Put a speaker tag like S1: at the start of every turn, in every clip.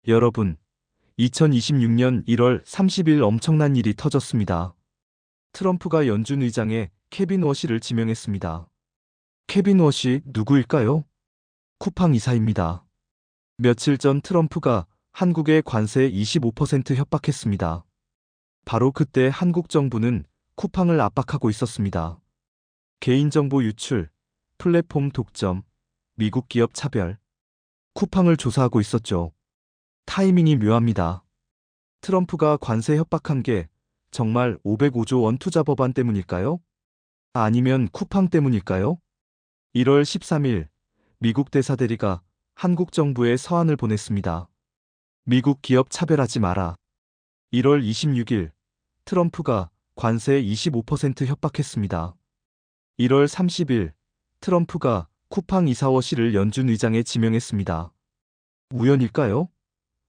S1: 여러분, 2026년 1월 30일 엄청난 일이 터졌습니다. 트럼프가 연준 의장에 케빈 워시를 지명했습니다. 케빈 워시 누구일까요? 쿠팡 이사입니다. 며칠 전 트럼프가 한국의 관세 25% 협박했습니다. 바로 그때 한국 정부는 쿠팡을 압박하고 있었습니다. 개인정보 유출, 플랫폼 독점, 미국 기업 차별, 쿠팡을 조사하고 있었죠. 타이밍이 묘합니다. 트럼프가 관세 협박한 게 정말 505조 원 투자 법안 때문일까요? 아니면 쿠팡 때문일까요? 1월 13일 미국 대사대리가 한국 정부에 서한을 보냈습니다. 미국 기업 차별하지 마라. 1월 26일 트럼프가 관세 25% 협박했습니다. 1월 30일 트럼프가 쿠팡 이사워시를 연준 의장에 지명했습니다. 우연일까요?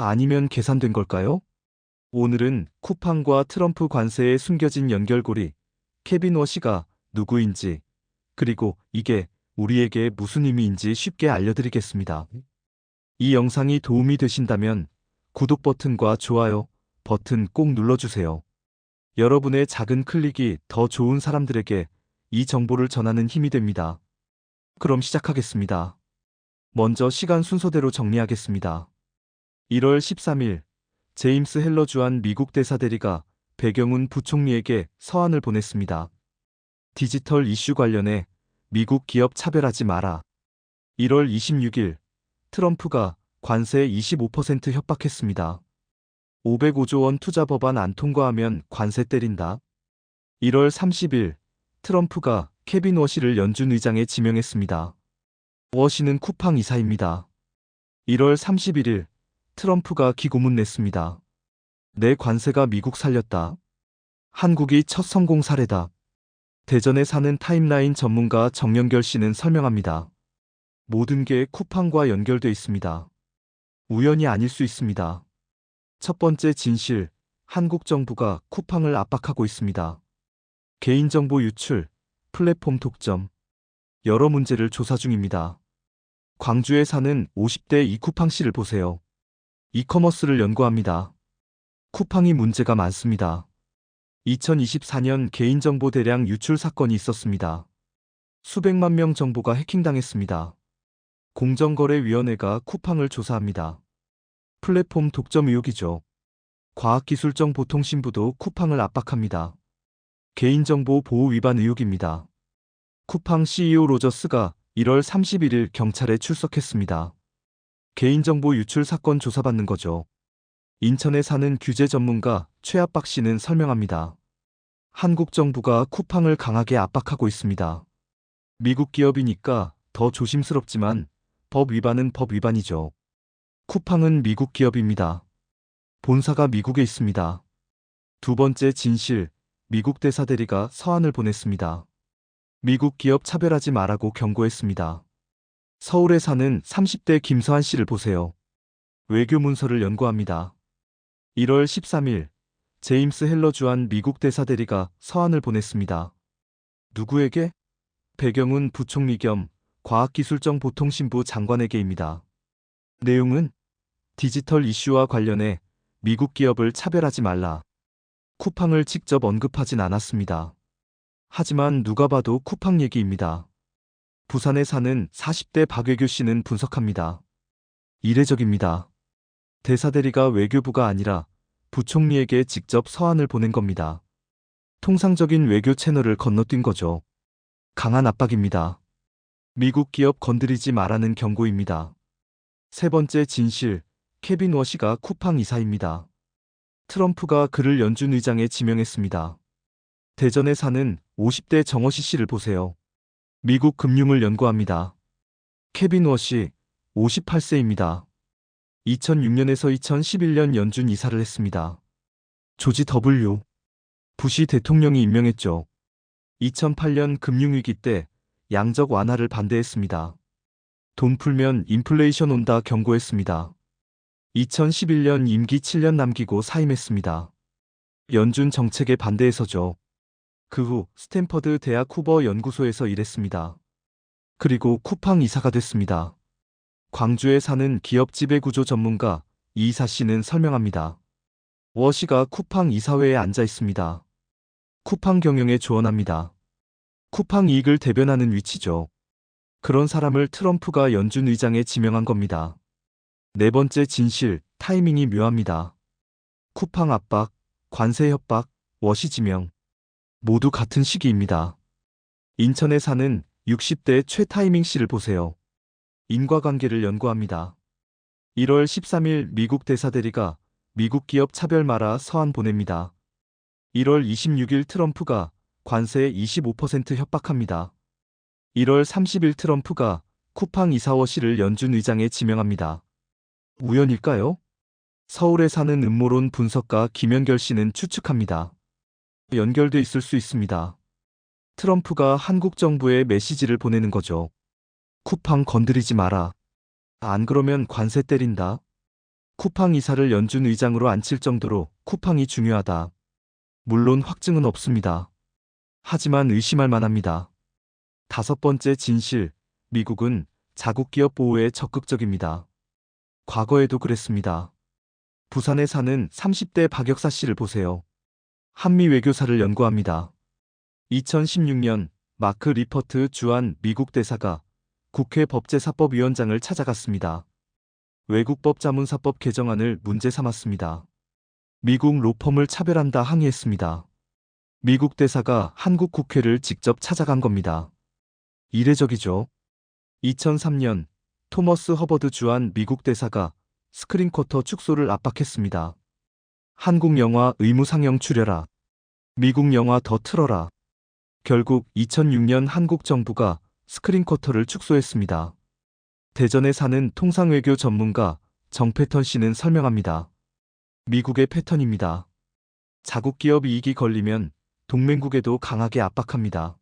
S1: 아니면 계산된 걸까요? 오늘은 쿠팡과 트럼프 관세에 숨겨진 연결고리, 케빈 워시가 누구인지, 그리고 이게 우리에게 무슨 의미인지 쉽게 알려드리겠습니다. 이 영상이 도움이 되신다면 구독 버튼과 좋아요 버튼 꼭 눌러주세요. 여러분의 작은 클릭이 더 좋은 사람들에게 이 정보를 전하는 힘이 됩니다. 그럼 시작하겠습니다. 먼저 시간 순서대로 정리하겠습니다. 1월 13일 제임스 헬러 주한 미국 대사대리가 배경훈 부총리에게 서한을 보냈습니다. 디지털 이슈 관련해 미국 기업 차별하지 마라. 1월 26일 트럼프가 관세 25% 협박했습니다. 505조 원 투자 법안 안 통과하면 관세 때린다. 1월 30일 트럼프가 케빈 워시를 연준 의장에 지명했습니다. 워시는 쿠팡 이사입니다. 1월 31일 트럼프가 기고문 냈습니다. 내 관세가 미국 살렸다. 한국이 첫 성공 사례다. 대전에 사는 타임라인 전문가 정연결 씨는 설명합니다. 모든 게 쿠팡과 연결돼 있습니다. 우연이 아닐 수 있습니다. 첫 번째 진실, 한국 정부가 쿠팡을 압박하고 있습니다. 개인정보 유출, 플랫폼 독점, 여러 문제를 조사 중입니다. 광주에 사는 50대 이쿠팡 씨를 보세요. 이커머스를 연구합니다. 쿠팡이 문제가 많습니다. 2024년 개인정보 대량 유출 사건이 있었습니다. 수백만 명 정보가 해킹당했습니다. 공정거래위원회가 쿠팡을 조사합니다. 플랫폼 독점 의혹이죠. 과학기술정보통신부도 쿠팡을 압박합니다. 개인정보 보호 위반 의혹입니다. 쿠팡 CEO 로저스가 1월 31일 경찰에 출석했습니다. 개인정보 유출 사건 조사받는 거죠. 인천에 사는 규제 전문가 최압박 씨는 설명합니다. 한국 정부가 쿠팡을 강하게 압박하고 있습니다. 미국 기업이니까 더 조심스럽지만 법 위반은 법 위반이죠. 쿠팡은 미국 기업입니다. 본사가 미국에 있습니다. 두 번째 진실, 미국 대사대리가 서한을 보냈습니다. 미국 기업 차별하지 말라고 경고했습니다. 서울에 사는 30대 김서한 씨를 보세요. 외교 문서를 연구합니다. 1월 13일 제임스 헬러 주한 미국 대사대리가 서한을 보냈습니다. 누구에게? 배경훈 부총리 겸 과학기술정보통신부 장관에게입니다. 내용은 디지털 이슈와 관련해 미국 기업을 차별하지 말라. 쿠팡을 직접 언급하진 않았습니다. 하지만 누가 봐도 쿠팡 얘기입니다. 부산에 사는 40대 박외교 씨는 분석합니다. 이례적입니다. 대사대리가 외교부가 아니라 부총리에게 직접 서한을 보낸 겁니다. 통상적인 외교 채널을 건너뛴 거죠. 강한 압박입니다. 미국 기업 건드리지 말라는 경고입니다. 세 번째 진실, 케빈 워시가 쿠팡 이사입니다. 트럼프가 그를 연준 의장에 지명했습니다. 대전에 사는 50대 정어시 씨를 보세요. 미국 금융을 연구합니다. 케빈 워시, 58세입니다. 2006년에서 2011년 연준 이사를 했습니다. 조지 W. 부시 대통령이 임명했죠. 2008년 금융위기 때 양적 완화를 반대했습니다. 돈 풀면 인플레이션 온다 경고했습니다. 2011년 임기 7년 남기고 사임했습니다. 연준 정책에 반대해서죠. 그 후 스탠퍼드 대학 후버 연구소에서 일했습니다. 그리고 쿠팡 이사가 됐습니다. 광주에 사는 기업 지배구조 전문가 이이사 씨는 설명합니다. 워시가 쿠팡 이사회에 앉아 있습니다. 쿠팡 경영에 조언합니다. 쿠팡 이익을 대변하는 위치죠. 그런 사람을 트럼프가 연준 의장에 지명한 겁니다. 네 번째 진실, 타이밍이 묘합니다. 쿠팡 압박, 관세 협박, 워시 지명. 모두 같은 시기입니다. 인천에 사는 60대 최타이밍 씨를 보세요. 인과관계를 연구합니다. 1월 13일 미국 대사대리가 미국 기업 차별 마라 서한 보냅니다. 1월 26일 트럼프가 관세 25% 협박합니다. 1월 30일 트럼프가 쿠팡 이사워 씨를 연준 의장에 지명합니다. 우연일까요? 서울에 사는 음모론 분석가 김연결 씨는 추측합니다. 연결돼 있을 수 있습니다. 트럼프가 한국 정부에 메시지를 보내는 거죠. 쿠팡 건드리지 마라. 안 그러면 관세 때린다. 쿠팡 이사를 연준 의장으로 앉힐 정도로 쿠팡이 중요하다. 물론 확증은 없습니다. 하지만 의심할 만합니다. 다섯 번째 진실, 미국은 자국 기업 보호에 적극적입니다. 과거에도 그랬습니다. 부산에 사는 30대 박역사 씨를 보세요. 한미 외교사를 연구합니다. 2016년 마크 리퍼트 주한 미국 대사가 국회 법제사법위원장을 찾아갔습니다. 외국법 자문사법 개정안을 문제 삼았습니다. 미국 로펌을 차별한다 항의했습니다. 미국 대사가 한국 국회를 직접 찾아간 겁니다. 이례적이죠. 2003년 토머스 허버드 주한 미국 대사가 스크린쿼터 축소를 압박했습니다. 한국 영화 의무 상영 줄여라. 미국 영화 더 틀어라. 결국 2006년 한국 정부가 스크린쿼터를 축소했습니다. 대전에 사는 통상외교 전문가 정패턴 씨는 설명합니다. 미국의 패턴입니다. 자국 기업 이익이 걸리면 동맹국에도 강하게 압박합니다.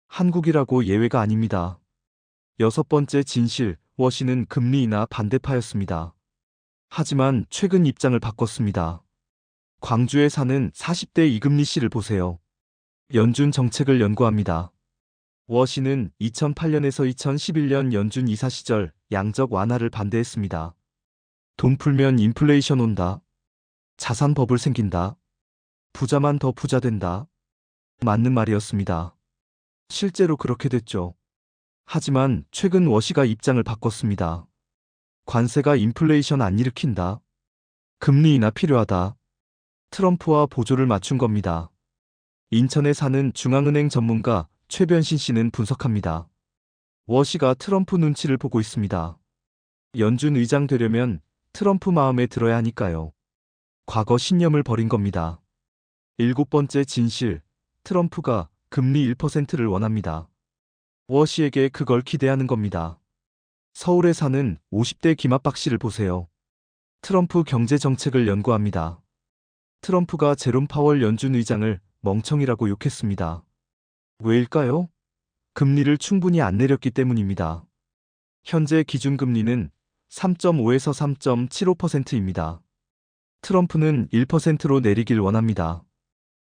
S1: 한국이라고 예외가 아닙니다. 여섯 번째 진실, 워시는 금리 인하 반대파였습니다. 하지만 최근 입장을 바꿨습니다. 광주에 사는 40대 이금리 씨를 보세요. 연준 정책을 연구합니다. 워시는 2008년에서 2011년 연준 이사 시절 양적 완화를 반대했습니다. 돈 풀면 인플레이션 온다. 자산 버블 생긴다. 부자만 더 부자 된다. 맞는 말이었습니다. 실제로 그렇게 됐죠. 하지만 최근 워시가 입장을 바꿨습니다. 관세가 인플레이션 안 일으킨다. 금리 인하 필요하다. 트럼프와 보조를 맞춘 겁니다. 인천에 사는 중앙은행 전문가 최변신 씨는 분석합니다. 워시가 트럼프 눈치를 보고 있습니다. 연준 의장 되려면 트럼프 마음에 들어야 하니까요. 과거 신념을 버린 겁니다. 일곱 번째 진실, 트럼프가 금리 1%를 원합니다. 워시에게 그걸 기대하는 겁니다. 서울에 사는 50대 김학박 씨를 보세요. 트럼프 경제 정책을 연구합니다. 트럼프가 제롬 파월 연준 의장을 멍청이라고 욕했습니다. 왜일까요? 금리를 충분히 안 내렸기 때문입니다. 현재 기준금리는 3.5에서 3.75%입니다. 트럼프는 1%로 내리길 원합니다.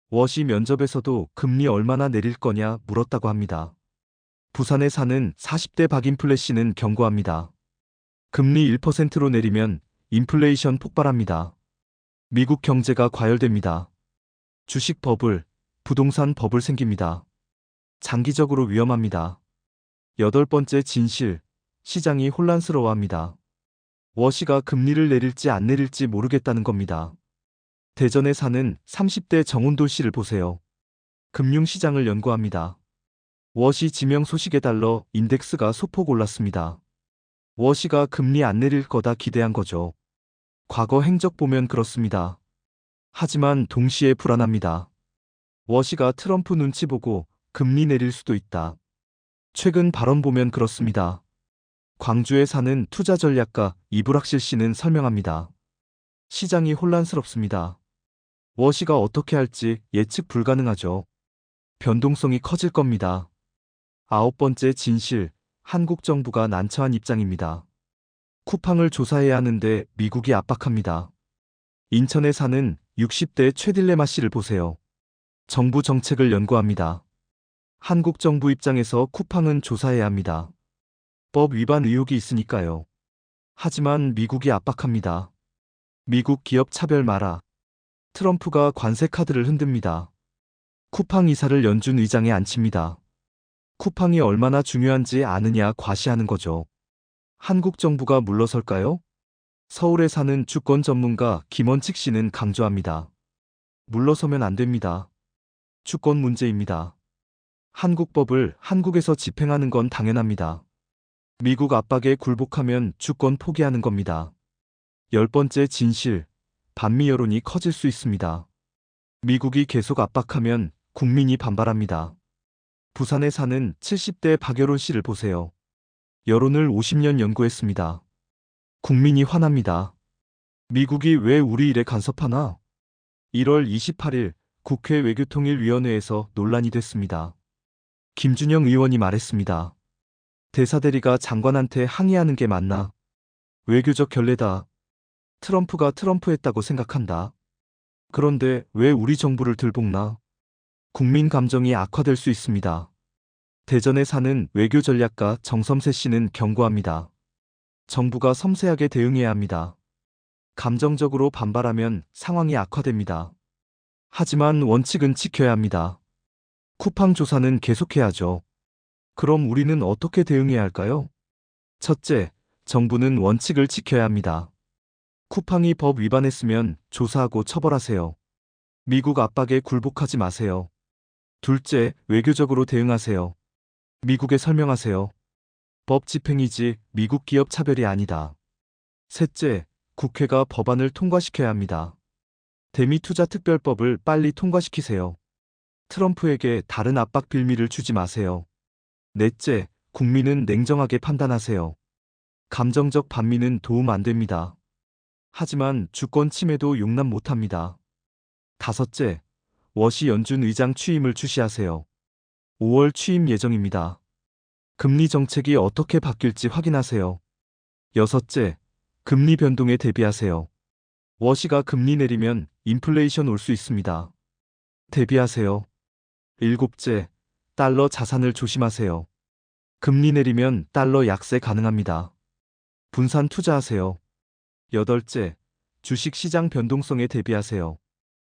S1: 워시 면접에서도 금리 얼마나 내릴 거냐 물었다고 합니다. 부산에 사는 40대 박인플레 씨는 경고합니다. 금리 1%로 내리면 인플레이션 폭발합니다. 미국 경제가 과열됩니다. 주식 버블, 부동산 버블 생깁니다. 장기적으로 위험합니다. 여덟 번째 진실, 시장이 혼란스러워합니다. 워시가 금리를 내릴지 안 내릴지 모르겠다는 겁니다. 대전에 사는 30대 정운돌 씨를 보세요. 금융시장을 연구합니다. 워시 지명 소식에 달러 인덱스가 소폭 올랐습니다. 워시가 금리 안 내릴 거다 기대한 거죠. 과거 행적 보면 그렇습니다. 하지만 동시에 불안합니다. 워시가 트럼프 눈치 보고 금리 내릴 수도 있다. 최근 발언 보면 그렇습니다. 광주에 사는 투자 전략가 이불학실 씨는 설명합니다. 시장이 혼란스럽습니다. 워시가 어떻게 할지 예측 불가능하죠. 변동성이 커질 겁니다. 아홉 번째 진실, 한국 정부가 난처한 입장입니다. 쿠팡을 조사해야 하는데 미국이 압박합니다. 인천에 사는 60대 최딜레마 씨를 보세요. 정부 정책을 연구합니다. 한국 정부 입장에서 쿠팡은 조사해야 합니다. 법 위반 의혹이 있으니까요. 하지만 미국이 압박합니다. 미국 기업 차별 마라. 트럼프가 관세 카드를 흔듭니다. 쿠팡 이사를 연준 의장에 앉힙니다. 쿠팡이 얼마나 중요한지 아느냐 과시하는 거죠. 한국 정부가 물러설까요? 서울에 사는 주권 전문가 김원칙 씨는 강조합니다. 물러서면 안 됩니다. 주권 문제입니다. 한국 법을 한국에서 집행하는 건 당연합니다. 미국 압박에 굴복하면 주권 포기하는 겁니다. 10번째 진실, 반미 여론이 커질 수 있습니다. 미국이 계속 압박하면 국민이 반발합니다. 부산에 사는 70대 박여론 씨를 보세요. 여론을 50년 연구했습니다. 국민이 화납니다. 미국이 왜 우리 일에 간섭하나? 1월 28일 국회 외교통일위원회에서 논란이 됐습니다. 김준영 의원이 말했습니다. 대사대리가 장관한테 항의하는 게 맞나? 외교적 결례다. 트럼프가 트럼프했다고 생각한다. 그런데 왜 우리 정부를 들볶나? 국민 감정이 악화될 수 있습니다. 대전에 사는 외교전략가 정섬세 씨는 경고합니다. 정부가 섬세하게 대응해야 합니다. 감정적으로 반발하면 상황이 악화됩니다. 하지만 원칙은 지켜야 합니다. 쿠팡 조사는 계속해야죠. 그럼 우리는 어떻게 대응해야 할까요? 첫째, 정부는 원칙을 지켜야 합니다. 쿠팡이 법 위반했으면 조사하고 처벌하세요. 미국 압박에 굴복하지 마세요. 둘째, 외교적으로 대응하세요. 미국에 설명하세요. 법 집행이지 미국 기업 차별이 아니다. 셋째, 국회가 법안을 통과시켜야 합니다. 대미투자특별법을 빨리 통과시키세요. 트럼프에게 다른 압박 빌미를 주지 마세요. 넷째, 국민은 냉정하게 판단하세요. 감정적 반미는 도움 안 됩니다. 하지만 주권 침해도 용납 못합니다. 다섯째, 워시 연준 의장 취임을 주시하세요. 5월 취임 예정입니다. 금리 정책이 어떻게 바뀔지 확인하세요. 여섯째, 금리 변동에 대비하세요. 워시가 금리 내리면 인플레이션 올 수 있습니다. 대비하세요. 일곱째, 달러 자산을 조심하세요. 금리 내리면 달러 약세 가능합니다. 분산 투자하세요. 여덟째, 주식 시장 변동성에 대비하세요.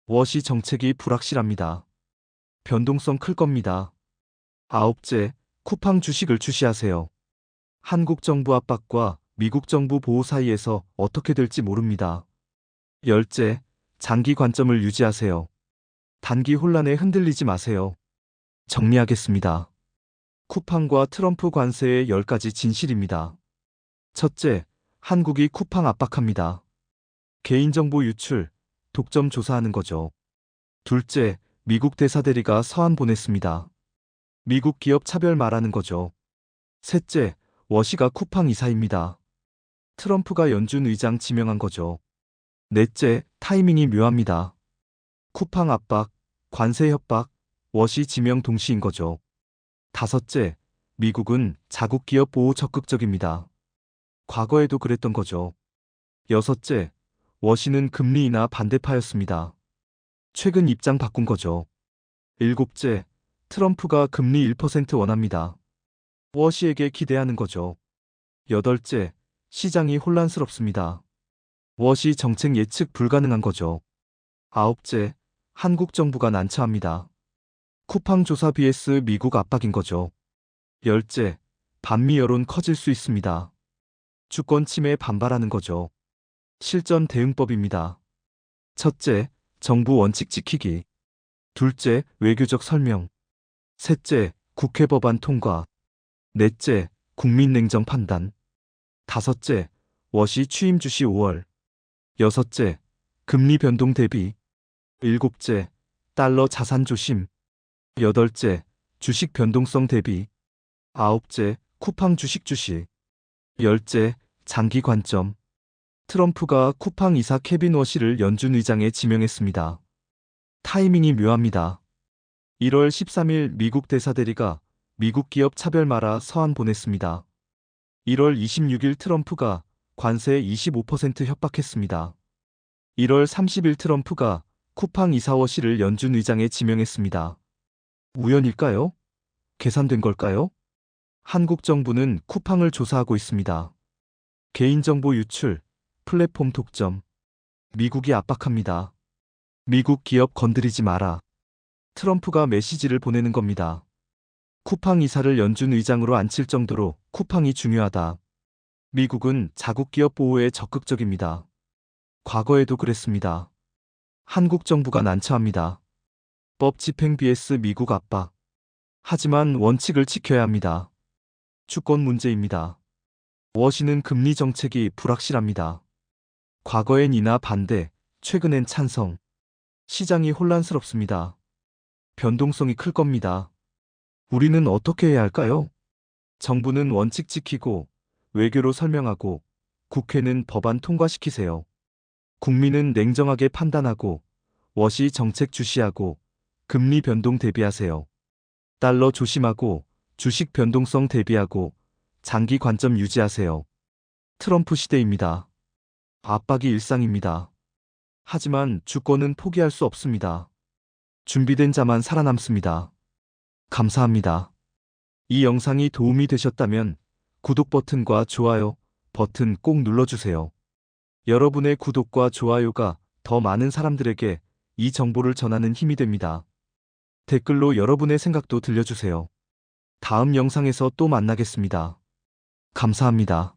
S1: 워시 정책이 불확실합니다. 변동성 클 겁니다. 아홉째, 쿠팡 주식을 주시하세요. 한국 정부 압박과 미국 정부 보호 사이에서 어떻게 될지 모릅니다. 열째, 장기 관점을 유지하세요. 단기 혼란에 흔들리지 마세요. 정리하겠습니다. 쿠팡과 트럼프 관세의 10가지 진실입니다. 첫째, 한국이 쿠팡 압박합니다. 개인정보 유출, 독점 조사하는 거죠. 둘째, 미국 대사대리가 서한 보냈습니다. 미국 기업 차별 말하는 거죠. 셋째, 워시가 쿠팡 이사입니다. 트럼프가 연준 의장 지명한 거죠. 넷째, 타이밍이 묘합니다. 쿠팡 압박, 관세 협박, 워시 지명 동시인 거죠. 다섯째, 미국은 자국 기업 보호 적극적입니다. 과거에도 그랬던 거죠. 여섯째, 워시는 금리 인하 반대파였습니다. 최근 입장 바꾼 거죠. 일곱째, 트럼프가 금리 1% 원합니다. 워시에게 기대하는 거죠. 여덟째, 시장이 혼란스럽습니다. 워시 정책 예측 불가능한 거죠. 아홉째, 한국 정부가 난처합니다. 쿠팡 조사 vs 미국 압박인 거죠. 열째, 반미 여론 커질 수 있습니다. 주권 침해 반발하는 거죠. 실전 대응법입니다. 첫째, 정부 원칙 지키기. 둘째, 외교적 설명. 셋째, 국회 법안 통과. 넷째, 국민 냉정 판단. 다섯째, 워시 취임 주시 5월. 여섯째, 금리 변동 대비. 일곱째, 달러 자산 조심. 여덟째, 주식 변동성 대비. 아홉째, 쿠팡 주식 주시. 열째, 장기 관점. 트럼프가 쿠팡 이사 케빈 워시를 연준 의장에 지명했습니다. 타이밍이 묘합니다. 1월 13일 미국 대사대리가 미국 기업 차별 마라 서한 보냈습니다. 1월 26일 트럼프가 관세 25% 협박했습니다. 1월 30일 트럼프가 쿠팡 이사 워시를 연준 의장에 지명했습니다. 우연일까요? 계산된 걸까요? 한국 정부는 쿠팡을 조사하고 있습니다. 개인정보 유출, 플랫폼 독점, 미국이 압박합니다. 미국 기업 건드리지 마라. 트럼프가 메시지를 보내는 겁니다. 쿠팡 이사를 연준 의장으로 앉힐 정도로 쿠팡이 중요하다. 미국은 자국 기업 보호에 적극적입니다. 과거에도 그랬습니다. 한국 정부가 난처합니다. 법 집행 vs 미국 압박. 하지만 원칙을 지켜야 합니다. 주권 문제입니다. 워시는 금리 정책이 불확실합니다. 과거엔 인하 반대, 최근엔 찬성. 시장이 혼란스럽습니다. 변동성이 클 겁니다. 우리는 어떻게 해야 할까요? 정부는 원칙 지키고, 외교로 설명하고, 국회는 법안 통과시키세요. 국민은 냉정하게 판단하고, 워시 정책 주시하고, 금리 변동 대비하세요. 달러 조심하고, 주식 변동성 대비하고, 장기 관점 유지하세요. 트럼프 시대입니다. 압박이 일상입니다. 하지만 주권은 포기할 수 없습니다. 준비된 자만 살아남습니다. 감사합니다. 이 영상이 도움이 되셨다면 구독 버튼과 좋아요 버튼 꼭 눌러주세요. 여러분의 구독과 좋아요가 더 많은 사람들에게 이 정보를 전하는 힘이 됩니다. 댓글로 여러분의 생각도 들려주세요. 다음 영상에서 또 만나겠습니다. 감사합니다.